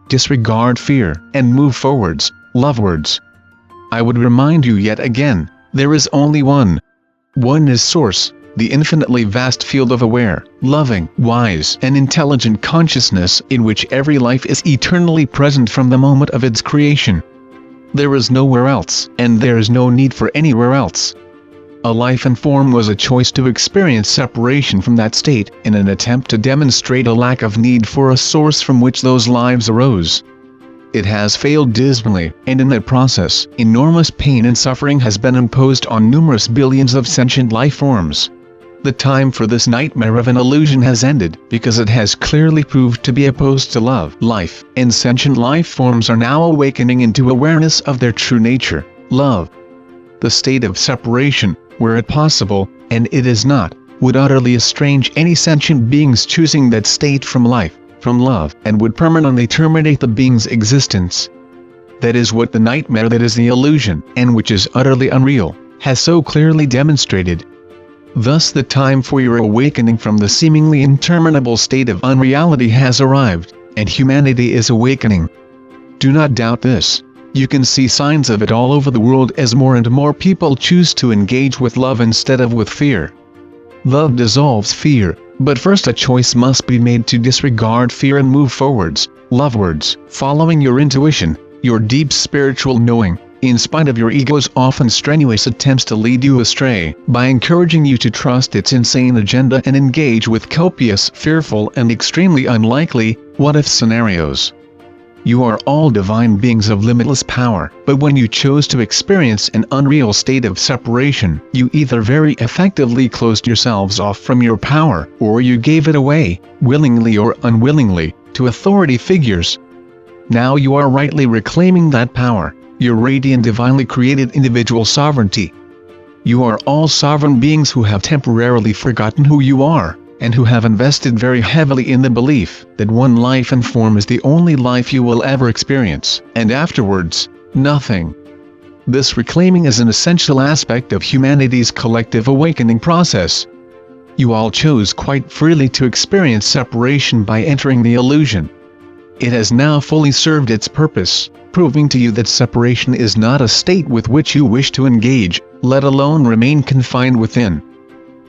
disregard fear, and move forwards, lovewards. I would remind you yet again, there is only one. One is Source, the infinitely vast field of aware, loving, wise, and intelligent consciousness in which every life is eternally present from the moment of its creation. There is nowhere else, and there is no need for anywhere else. A life and form was a choice to experience separation from that state in an attempt to demonstrate a lack of need for a source from which those lives arose. It has failed dismally, and in that process, enormous pain and suffering has been imposed on numerous billions of sentient life forms. The time for this nightmare of an illusion has ended, because it has clearly proved to be opposed to love. Life and sentient life forms are now awakening into awareness of their true nature, love. The state of separation, were it possible, and it is not, would utterly estrange any sentient beings choosing that state from life, from love, and would permanently terminate the being's existence. That is what the nightmare that is the illusion, and which is utterly unreal, has so clearly demonstrated. Thus the time for your awakening from the seemingly interminable state of unreality has arrived, and humanity is awakening. Do not doubt this. You can see signs of it all over the world as more and more people choose to engage with love instead of with fear. Love dissolves fear, but first a choice must be made to disregard fear and move forwards, lovewards, following your intuition, your deep spiritual knowing, in spite of your ego's often strenuous attempts to lead you astray, by encouraging you to trust its insane agenda and engage with copious, fearful, and extremely unlikely, what-if scenarios. You are all divine beings of limitless power, but when you chose to experience an unreal state of separation, you either very effectively closed yourselves off from your power, or you gave it away, willingly or unwillingly, to authority figures. Now you are rightly reclaiming that power, your radiant divinely created individual sovereignty. You are all sovereign beings who have temporarily forgotten who you are, and who have invested very heavily in the belief that one life and form is the only life you will ever experience, and afterwards, nothing. This reclaiming is an essential aspect of humanity's collective awakening process. You all chose quite freely to experience separation by entering the illusion. It has now fully served its purpose, proving to you that separation is not a state with which you wish to engage, let alone remain confined within.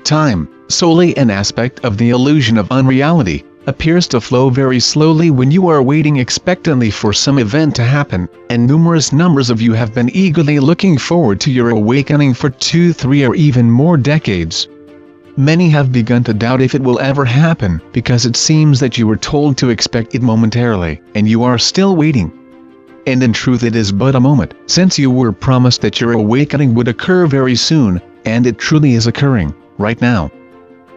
Time, solely an aspect of the illusion of unreality, appears to flow very slowly when you are waiting expectantly for some event to happen, and numerous numbers of you have been eagerly looking forward to your awakening for 2, 3, or even more decades. Many have begun to doubt if it will ever happen, because it seems that you were told to expect it momentarily, and you are still waiting. And in truth it is but a moment, since you were promised that your awakening would occur very soon, and it truly is occurring, right now.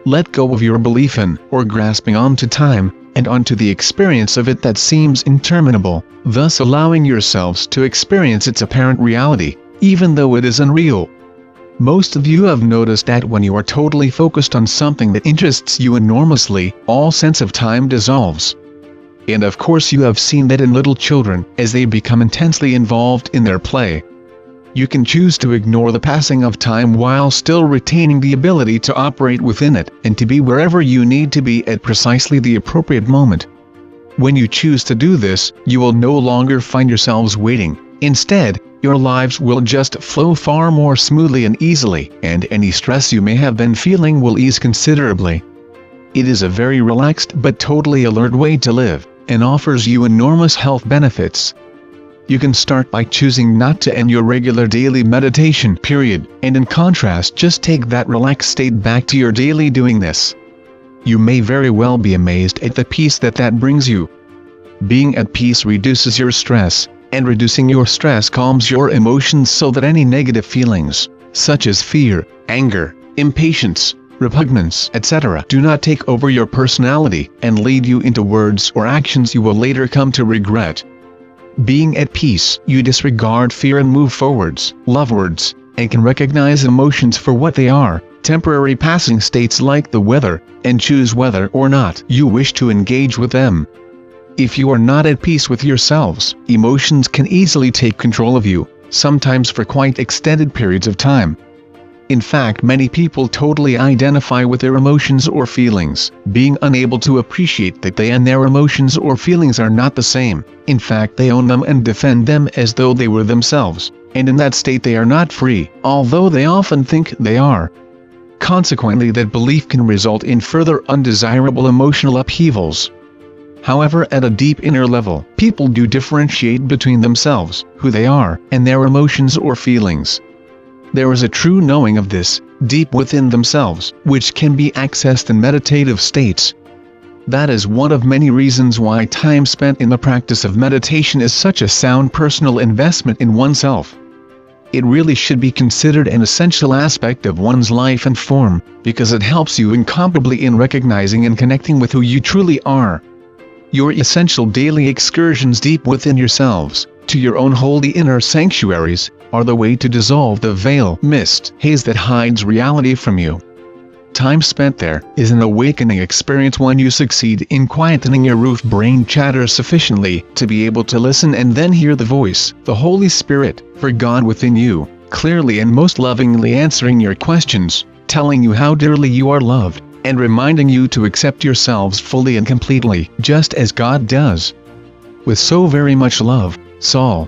Let go of your belief in, or grasping onto time, and onto the experience of it that seems interminable, thus allowing yourselves to experience its apparent reality, even though it is unreal. Most of you have noticed that when you are totally focused on something that interests you enormously, all sense of time dissolves. And of course you have seen that in little children, as they become intensely involved in their play. You can choose to ignore the passing of time while still retaining the ability to operate within it, and to be wherever you need to be at precisely the appropriate moment. When you choose to do this, you will no longer find yourselves waiting. Instead, your lives will just flow far more smoothly and easily, and any stress you may have been feeling will ease considerably. It is a very relaxed but totally alert way to live, and offers you enormous health benefits. You can start by choosing not to end your regular daily meditation period, and in contrast just take that relaxed state back to your daily doing this. You may very well be amazed at the peace that brings you. Being at peace reduces your stress, and reducing your stress calms your emotions so that any negative feelings, such as fear, anger, impatience, repugnance, etc., do not take over your personality and lead you into words or actions you will later come to regret. Being at peace, you disregard fear and move forwards, lovewards, and can recognize emotions for what they are, temporary passing states like the weather, and choose whether or not you wish to engage with them. If you are not at peace with yourselves, emotions can easily take control of you, sometimes for quite extended periods of time. In fact, many people totally identify with their emotions or feelings, being unable to appreciate that they and their emotions or feelings are not the same. In fact, they own them and defend them as though they were themselves, and in that state they are not free, although they often think they are. Consequently, that belief can result in further undesirable emotional upheavals. However, at a deep inner level, people do differentiate between themselves, who they are, and their emotions or feelings. There is a true knowing of this, deep within themselves, which can be accessed in meditative states. That is one of many reasons why time spent in the practice of meditation is such a sound personal investment in oneself. It really should be considered an essential aspect of one's life and form, because it helps you incomparably in recognizing and connecting with who you truly are. Your essential daily excursions deep within yourselves, to your own holy inner sanctuaries, are the way to dissolve the veil, mist, haze that hides reality from you. Time spent there is an awakening experience when you succeed in quietening your roof brain chatter sufficiently to be able to listen and then hear the voice, the Holy Spirit, for God within you, clearly and most lovingly answering your questions, telling you how dearly you are loved, and reminding you to accept yourselves fully and completely, just as God does. With so very much love, Saul.